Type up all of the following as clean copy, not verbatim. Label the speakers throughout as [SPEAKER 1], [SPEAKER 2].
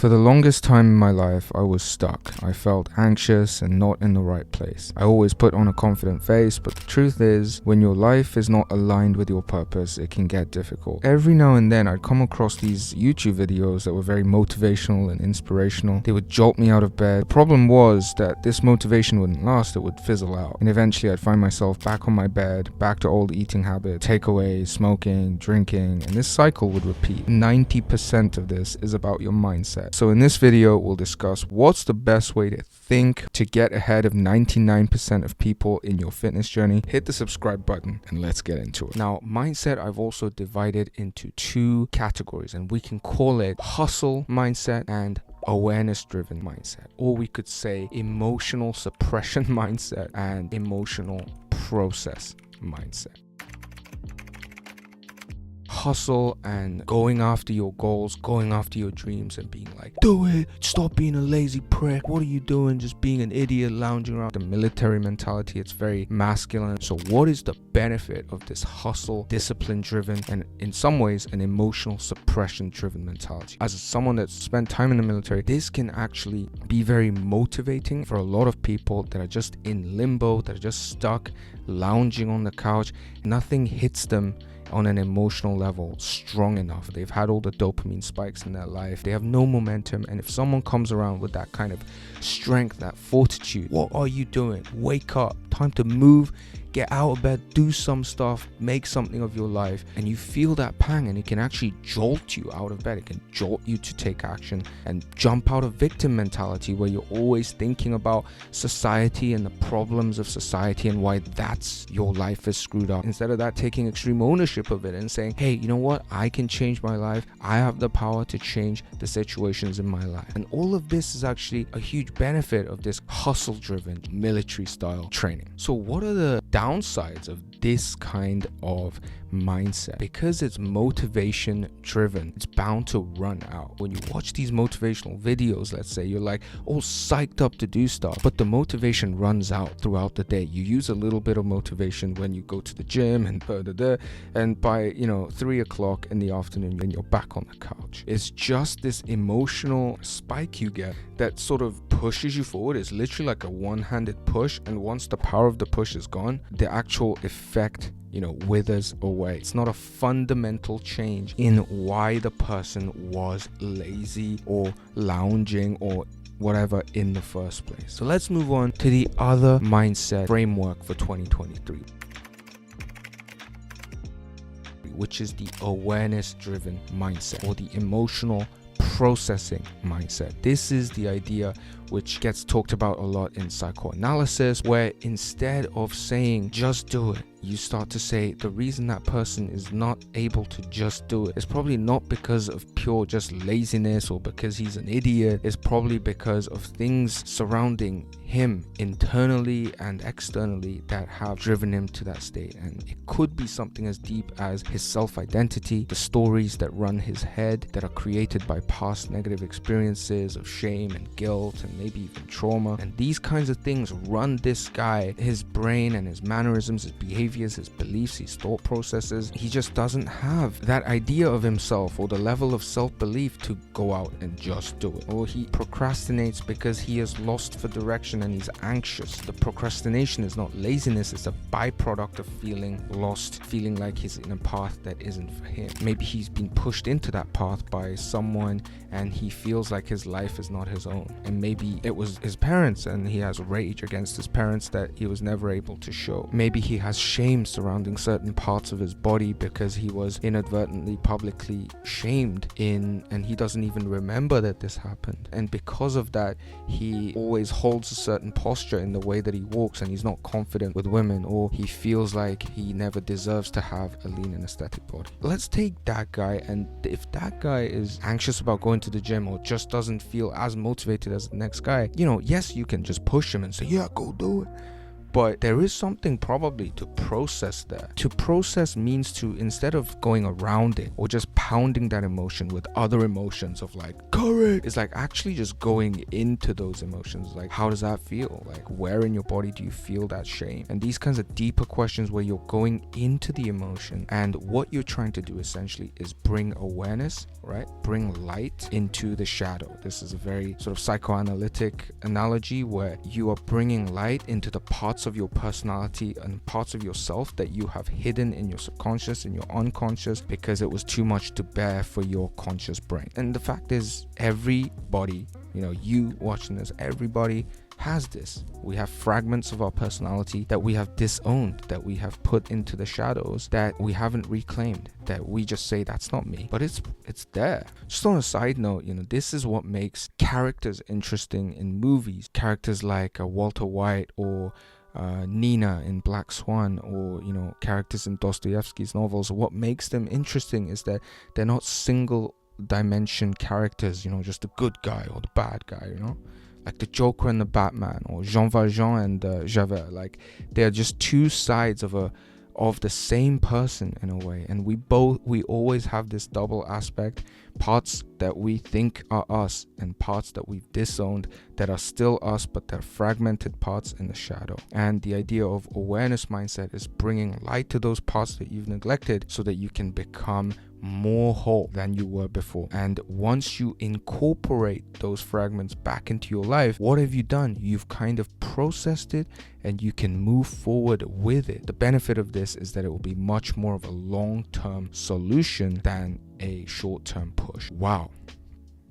[SPEAKER 1] For the longest time in my life, I was stuck. I felt anxious and not in the right place. I always put on a confident face, but the truth is, when your life is not aligned with your purpose, it can get difficult. Every now and then, I'd come across these YouTube videos that were very motivational and inspirational. They would jolt me out of bed. The problem was that this motivation wouldn't last, it would fizzle out. And eventually, I'd find myself back on my bed, back to old eating habits, takeaways, smoking, drinking, and this cycle would repeat. 90% of this is about your mindset. So in this video, we'll discuss what's the best way to think to get ahead of 99% of people in your fitness journey. Hit the subscribe button and let's get into it. Now, mindset I've also divided into two categories, and we can call it hustle mindset and awareness-driven mindset, or we could say emotional suppression mindset and emotional process mindset. Hustle and going after your goals, going after your dreams and being like, do it, stop being a lazy prick, what are you doing, just being an idiot lounging around. The military mentality, it's very masculine. So what is the benefit of this hustle, discipline driven, and in some ways an emotional suppression driven mentality? As someone that's spent time in the military, this can actually be very motivating for a lot of people that are just in limbo, that are just stuck lounging on the couch. Nothing hits them on an emotional level strong enough. They've had all the dopamine spikes in their life. They have no momentum. And if someone comes around with that kind of strength, that fortitude, what are you doing? Wake up. Time to move. Get out of bed, do some stuff, make something of your life, and you feel that pang, and it can actually jolt you out of bed. It can jolt you to take action and jump out of victim mentality, where you're always thinking about society and the problems of society and why that's your life is screwed up. Instead of that, taking extreme ownership of it and saying, hey, you know what? I can change my life. I have the power to change the situations in my life. And all of this is actually a huge benefit of this hustle-driven military style training. So what are the downsides of this kind of mindset? Because it's motivation driven, it's bound to run out. When you watch these motivational videos, let's say you're like all psyched up to do stuff, but the motivation runs out throughout the day. You use a little bit of motivation when you go to the gym and by 3 o'clock in the afternoon, then you're back on the couch. It's just this emotional spike you get that sort of pushes you forward. It's literally like a one-handed push, and once the power of the push is gone, the actual effect withers away. It's not a fundamental change in why the person was lazy or lounging or whatever in the first place. So let's move on to the other mindset framework for 2023, which is the awareness-driven mindset or the emotional processing mindset. This is the idea which gets talked about a lot in psychoanalysis, where instead of saying just do it, you start to say the reason that person is not able to just do it is probably not because of pure just laziness or because he's an idiot. It's probably because of things surrounding him internally and externally that have driven him to that state. And it could be something as deep as his self-identity, the stories that run his head that are created by past negative experiences of shame and guilt and maybe even trauma. And these kinds of things run this guy, his brain and his mannerisms, his behaviors, his beliefs, his thought processes. He just doesn't have that idea of himself or the level of self-belief to go out and just do it. Or he procrastinates because he has lost for direction and he's anxious. The procrastination is not laziness, it's a byproduct of feeling lost, feeling like he's in a path that isn't for him. Maybe he's been pushed into that path by someone and he feels like his life is not his own. And maybe it was his parents and he has rage against his parents that he was never able to show. Maybe he has shame surrounding certain parts of his body because he was inadvertently publicly shamed and he doesn't even remember that this happened. And because of that, he always holds a certain posture in the way that he walks, and he's not confident with women, or he feels like he never deserves to have a lean and aesthetic body. Let's take that guy, and if that guy is anxious about going to the gym or just doesn't feel as motivated as the next guy, yes, you can just push him and say, yeah, go do it. But there is something probably to process there. To process means to, instead of going around it or just pounding that emotion with other emotions of like courage, it's like actually just going into those emotions. Like, how does that feel? Like, where in your body do you feel that shame? And these kinds of deeper questions where you're going into the emotion, and what you're trying to do essentially is bring awareness, right? Bring light into the shadow. This is a very sort of psychoanalytic analogy where you are bringing light into the parts of your personality and parts of yourself that you have hidden in your subconscious and your unconscious because it was too much to bear for your conscious brain. And the fact is, everybody, you watching this, everybody has this. We have fragments of our personality that we have disowned, that we have put into the shadows, that we haven't reclaimed, that we just say that's not me, but it's there. Just on a side note, this is what makes characters interesting in movies. Characters like Walter White or Nina in Black Swan, or characters in Dostoevsky's novels. What makes them interesting is that they're not single dimension characters, just the good guy or the bad guy, like the Joker and the Batman, or Jean Valjean and Javert. Like, they're just two sides of the same person in a way, and we always have this double aspect, parts that we think are us and parts that we've disowned that are still us, but they're fragmented parts in the shadow. And the idea of awareness mindset is bringing light to those parts that you've neglected so that you can become more whole than you were before. And once you incorporate those fragments back into your life, what have you done? You've kind of processed it and you can move forward with it. The benefit of this is that it will be much more of a long-term solution than a short-term push. Wow.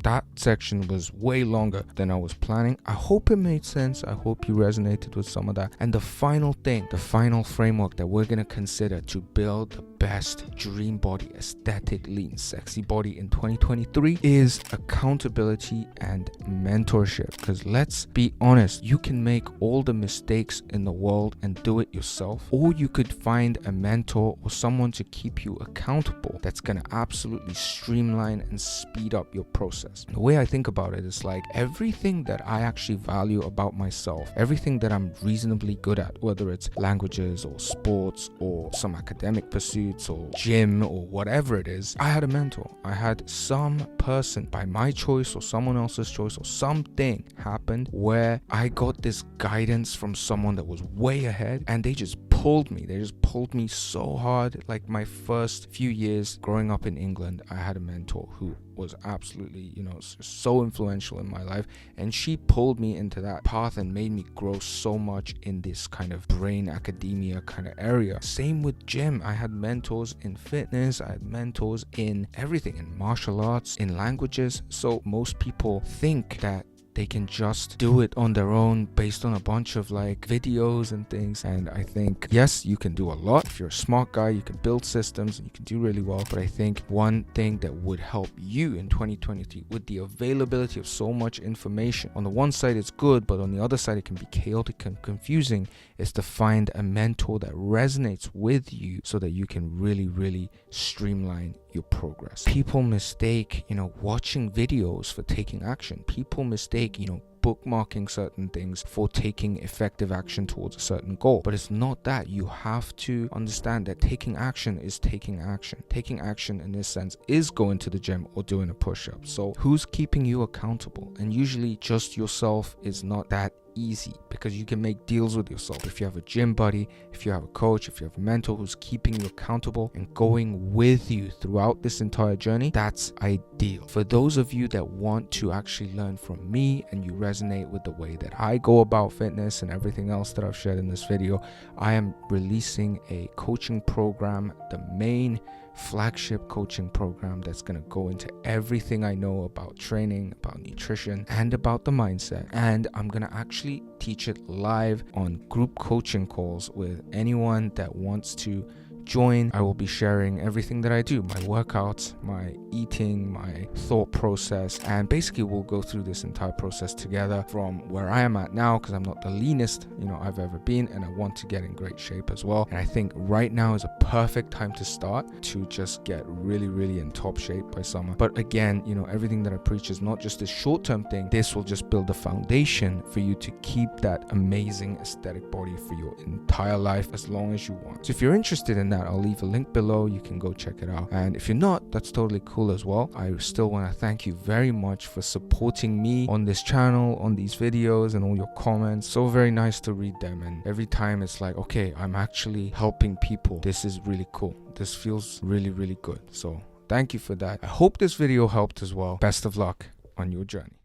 [SPEAKER 1] That section was way longer than I was planning. I hope it made sense. I hope you resonated with some of that. And the final thing, the final framework that we're going to consider to build the best dream body, aesthetic, lean, sexy body in 2023 is accountability and mentorship. Because let's be honest, you can make all the mistakes in the world and do it yourself, or you could find a mentor or someone to keep you accountable that's going to absolutely streamline and speed up your process. The way I think about it is like everything that I actually value about myself, everything that I'm reasonably good at, whether it's languages or sports or some academic pursuits or gym or whatever it is, I had a mentor. I had some person by my choice or someone else's choice, or something happened where I got this guidance from someone that was way ahead, and they just pulled me so hard. Like my first few years growing up in England, I had a mentor who was absolutely, so influential in my life, and she pulled me into that path and made me grow so much in this kind of brain academia kind of area. Same with gym. I had mentors in fitness, I had mentors in everything, in martial arts, in languages. So most people think that they can just do it on their own based on a bunch of like videos and things. And I think, yes, you can do a lot. If you're a smart guy, you can build systems and you can do really well. But I think one thing that would help you in 2023 with the availability of so much information, on the one side it's good, but on the other side it can be chaotic and confusing, is to find a mentor that resonates with you so that you can really, really streamline your progress. People mistake, watching videos for taking action. People mistake, bookmarking certain things for taking effective action towards a certain goal. But it's not that. You have to understand that taking action is taking action. Taking action in this sense is going to the gym or doing a push-up. So who's keeping you accountable? And usually just yourself is not that easy, because you can make deals with yourself. If you have a gym buddy, if you have a coach, if you have a mentor who's keeping you accountable and going with you throughout this entire journey, that's ideal. For those of you that want to actually learn from me and you resonate with the way that I go about fitness and everything else that I've shared in this video, I am releasing a coaching program, the main flagship coaching program that's going to go into everything I know about training, about nutrition, and about the mindset. And I'm going to actually teach it live on group coaching calls with anyone that wants to join, I will be sharing everything that I do, my workouts, my eating, my thought process, and basically we'll go through this entire process together from where I am at now, because I'm not the leanest I've ever been, and I want to get in great shape as well. And I think right now is a perfect time to start to just get really, really in top shape by summer. But again, everything that I preach is not just a short-term thing. This will just build a foundation for you to keep that amazing aesthetic body for your entire life as long as you want. So if you're interested in that, I'll leave a link below. You can go check it out. And if you're not, that's totally cool as well. I still want to thank you very much for supporting me on this channel, on these videos, and all your comments. So very nice to read them, and every time it's like, okay, I'm actually helping people. This is really cool. This feels really, really good. So thank you for that. I hope this video helped as well. Best of luck on your journey.